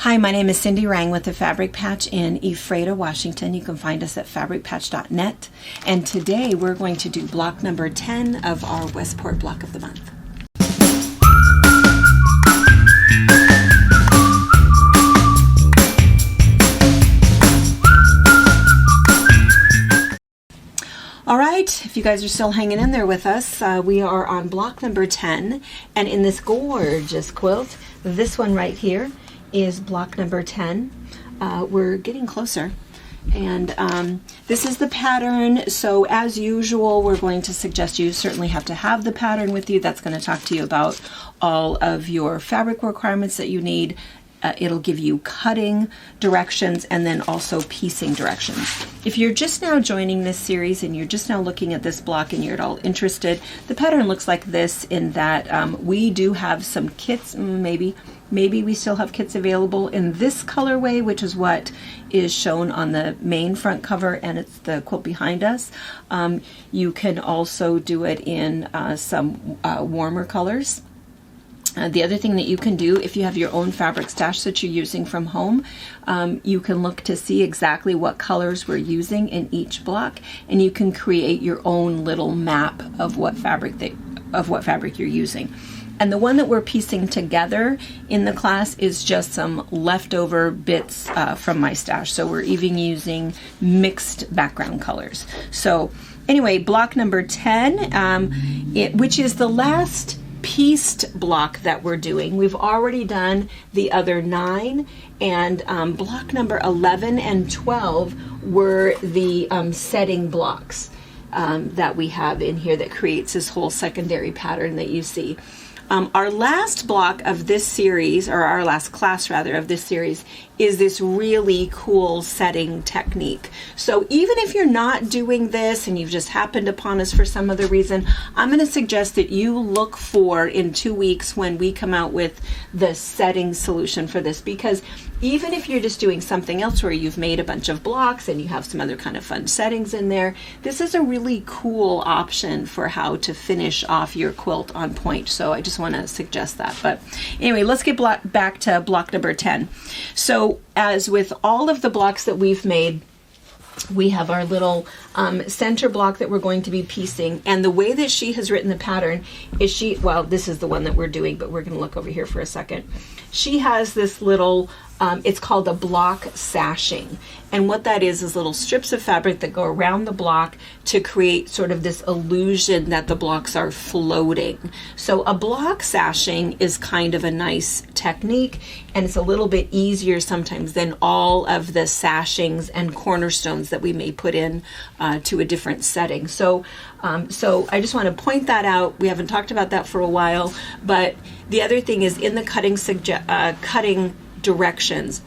Hi, my name is Cindy Rang with the Fabric Patch in Ephrata, Washington. You can find us at fabricpatch.net. And today we're going to do block number 10 of our Westport Block of the Month. All right, if you guys are still hanging in there with us, we are on block number 10. And in this gorgeous quilt, this one right here is block number 10. We're getting closer, and this is the pattern. So as usual, we're going to suggest you certainly have to have the pattern with you. That's going to talk to you about all of your fabric requirements that you need. It'll give you cutting directions and then also piecing directions. If you're just now joining this series and you're just now looking at this block and you're at all interested, the pattern looks like this in that we do have some kits, maybe we still have kits available in this colorway, which is what is shown on the main front cover, and it's the quilt behind us. You can also do it in some warmer colors. The other thing that you can do, if you have your own fabric stash that you're using from home, you can look to see exactly what colors we're using in each block, and you can create your own little map of what fabric you're using. And the one that we're piecing together in the class is just some leftover bits from my stash. So we're even using mixed background colors. So anyway, block number 10, which is the last pieced block that we're doing. We've already done the other 9, and block number 11 and 12 were the setting blocks that we have in here that creates this whole secondary pattern that you see. Our last block of this series, or our last class rather of this series, is this really cool setting technique. So even if you're not doing this and you've just happened upon us for some other reason, I'm going to suggest that you look for in 2 weeks when we come out with the setting solution for this, because even if you're just doing something else where you've made a bunch of blocks and you have some other kind of fun settings in there, this is a really cool option for how to finish off your quilt on point. So I just want to suggest that. But anyway, let's get back to block number 10. So as with all of the blocks that we've made, we have our little center block that we're going to be piecing, and the way that she has written the pattern is well, this is the one that we're doing, but we're going to look over here for a second. She has this little it's called a block sashing, and what that is little strips of fabric that go around the block to create sort of this illusion that the blocks are floating. So a block sashing is kind of a nice technique, and it's a little bit easier sometimes than all of the sashings and cornerstones that we may put in to a different setting. So so I just want to point that out. We haven't talked about that for a while, but the other thing is in the cutting directions,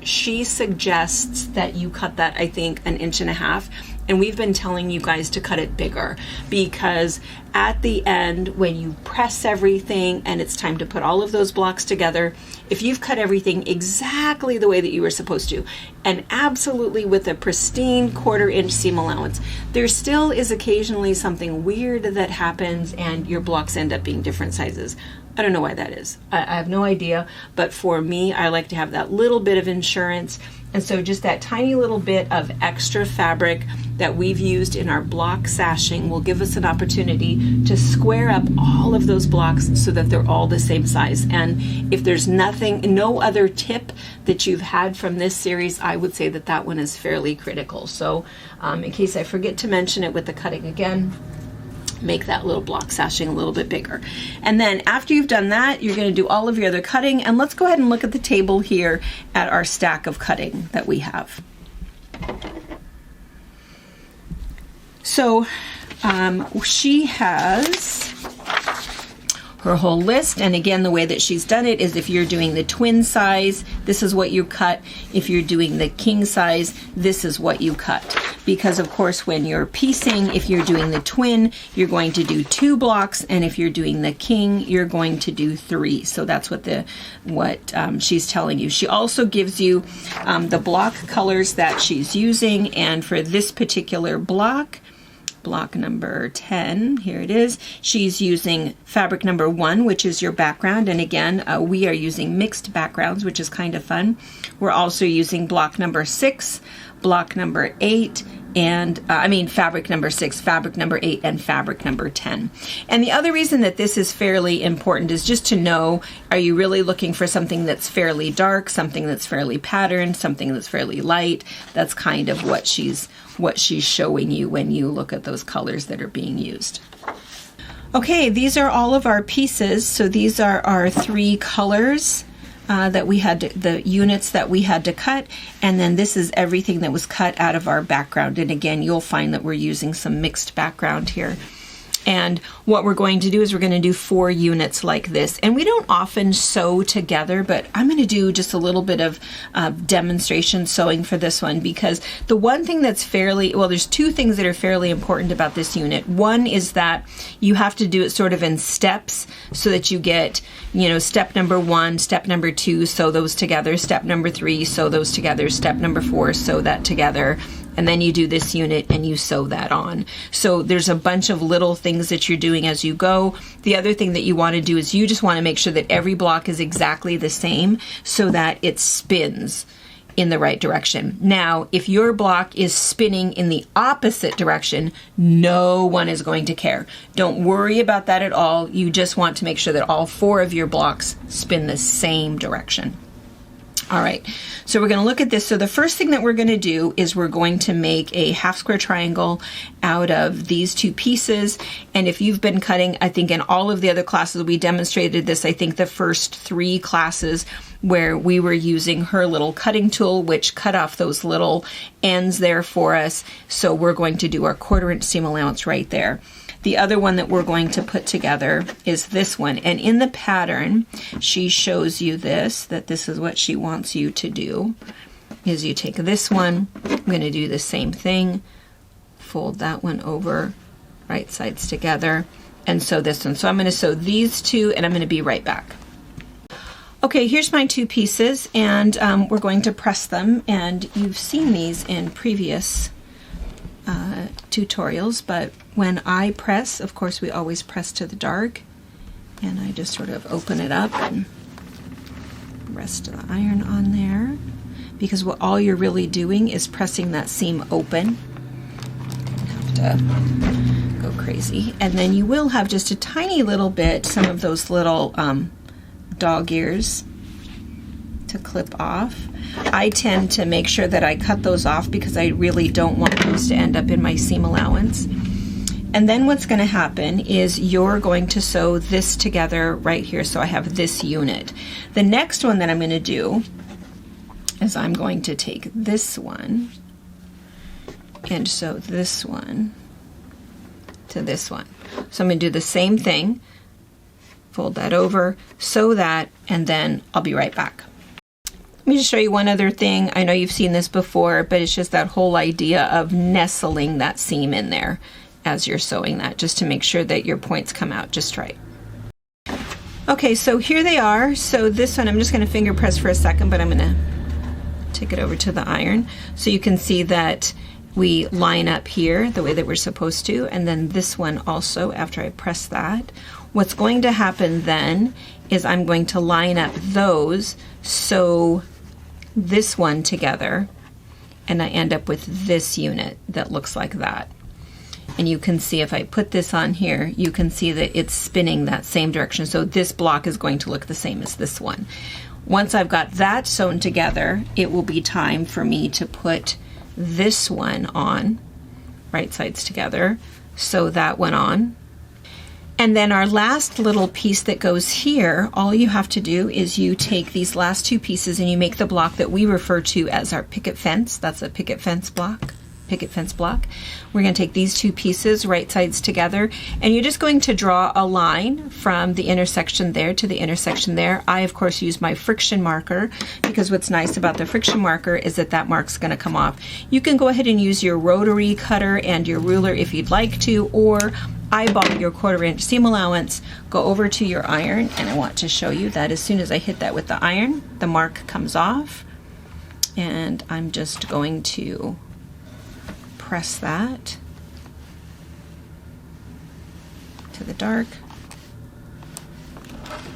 she suggests that you cut that, I think, 1.5 inches, and we've been telling you guys to cut it bigger, because at the end when you press everything and it's time to put all of those blocks together, if you've cut everything exactly the way that you were supposed to, and absolutely with a pristine 1/4 inch seam allowance, there still is occasionally something weird that happens and your blocks end up being different sizes. I don't know why that is. I have no idea, but for me, I like to have that little bit of insurance. And so just that tiny little bit of extra fabric that we've used in our block sashing will give us an opportunity to square up all of those blocks so that they're all the same size. And if there's no other tip that you've had from this series, I would say that that one is fairly critical. So in case I forget to mention it with the cutting again, make that little block sashing a little bit bigger. And then after you've done that, you're going to do all of your other cutting. And let's go ahead and look at the table here at our stack of cutting that we have. So she has her whole list, and again, the way that she's done it is if you're doing the twin size, this is what you cut. If you're doing the king size, this is what you cut. Because of course, when you're piecing, if you're doing the twin, you're going to do 2 blocks, and if you're doing the king, you're going to do 3. So that's what she's telling you. She also gives you the block colors that she's using, and for this particular block, block number 10. Here it is. She's using fabric number 1, which is your background. And again, we are using mixed backgrounds, which is kind of fun. We're also using block number 6, block number 8, and fabric number 6, fabric number 8, and fabric number 10. And the other reason that this is fairly important is just to know, are you really looking for something that's fairly dark, something that's fairly patterned, something that's fairly light? That's kind of what she's showing you when you look at those colors that are being used. Okay, these are all of our pieces. So these are our 3 colors that we had the units that we had to cut, and then this is everything that was cut out of our background. And again, you'll find that we're using some mixed background here. And what we're going to do is we're going to do 4 units like this. And we don't often sew together, but I'm going to do just a little bit of demonstration sewing for this one, because the one thing that's there's 2 things that are fairly important about this unit. One is that you have to do it sort of in steps so that you get, step number 1, step number 2, sew those together, step number 3, sew those together, step number 4, sew that together. And then you do this unit and you sew that on. So there's a bunch of little things that you're doing as you go. The other thing that you want to do is you just want to make sure that every block is exactly the same so that it spins in the right direction. Now, if your block is spinning in the opposite direction, no one is going to care. Don't worry about that at all. You just want to make sure that all 4 of your blocks spin the same direction. All right, so we're going to look at this. So the first thing that we're going to do is we're going to make a half square triangle out of these 2 pieces. And if you've been cutting, I think in all of the other classes, we demonstrated this, I think the first 3 classes where we were using her little cutting tool, which cut off those little ends there for us. So we're going to do our 1/4 inch seam allowance right there. The other one that we're going to put together is this one. And in the pattern, she shows you that this is what she wants you to do, is you take this one, I'm going to do the same thing, fold that one over, right sides together, and sew this one. So I'm going to sew these 2, and I'm going to be right back. Okay, here's my 2 pieces, and we're going to press them, and you've seen these in previous tutorials, but when I press, of course we always press to the dark, and I just sort of open it up and rest the iron on there, because all you're really doing is pressing that seam open. Have to go crazy, and then you will have just a tiny little bit, some of those little dog ears to clip off. I tend to make sure that I cut those off because I really don't want those to end up in my seam allowance. And then what's going to happen is you're going to sew this together right here, so I have this unit. The next one that I'm going to do is I'm going to take this one and sew this one to this one. So I'm going to do the same thing, fold that over, sew that, and then I'll be right back. Let me just show you one other thing. I know you've seen this before, but it's just that whole idea of nestling that seam in there as you're sewing that, just to make sure that your points come out just right. Okay, so here they are. So this one, I'm just going to finger press for a second, but I'm going to take it over to the iron so you can see that we line up here the way that we're supposed to, and then this one also after I press that. What's going to happen then is I'm going to line up those, sew this one together, and I end up with this unit that looks like that. And you can see if I put this on here, you can see that it's spinning that same direction. So this block is going to look the same as this one. Once I've got that sewn together, it will be time for me to put this one on, right sides together, sew that one on. And then our last little piece that goes here, all you have to do is you take these last 2 pieces and you make the block that we refer to as our picket fence. That's a picket fence block. We're going to take these 2 pieces right sides together, and you're just going to draw a line from the intersection there to the intersection there. I of course use my friction marker, because what's nice about the friction marker is that that mark's going to come off. You can go ahead and use your rotary cutter and your ruler if you'd like to, or eyeball your 1/4 inch seam allowance, go over to your iron, and I want to show you that as soon as I hit that with the iron, the mark comes off, and I'm just going to press that to the dark.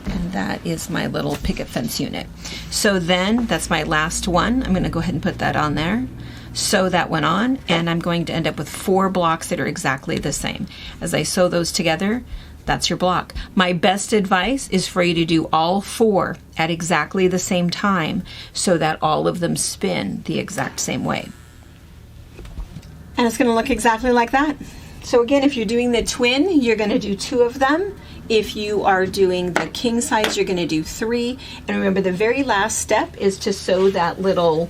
And that is my little picket fence unit. So then that's my last one. I'm going to go ahead and put that on there. Sew that one on, and I'm going to end up with 4 blocks that are exactly the same. As I sew those together, that's your block. My best advice is for you to do all 4 at exactly the same time so that all of them spin the exact same way. And it's going to look exactly like that. So again, if you're doing the twin, you're going to do 2 of them. If you are doing the king size, you're going to do 3. And remember, the very last step is to sew that little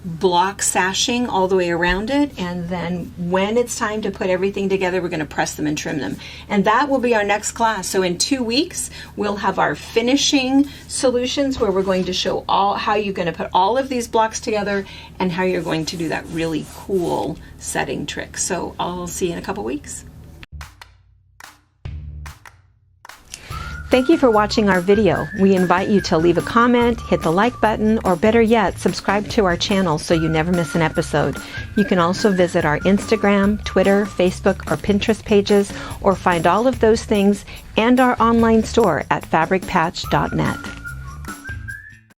block sashing all the way around it, and then when it's time to put everything together, we're going to press them and trim them. And that will be our next class. So in 2 weeks, we'll have our finishing solutions where we're going to show how you're going to put all of these blocks together and how you're going to do that really cool setting trick. So I'll see you in a couple weeks. Thank you for watching our video. We invite you to leave a comment, hit the like button, or better yet, subscribe to our channel so you never miss an episode. You can also visit our Instagram, Twitter, Facebook, or Pinterest pages, or find all of those things and our online store at fabricpatch.net.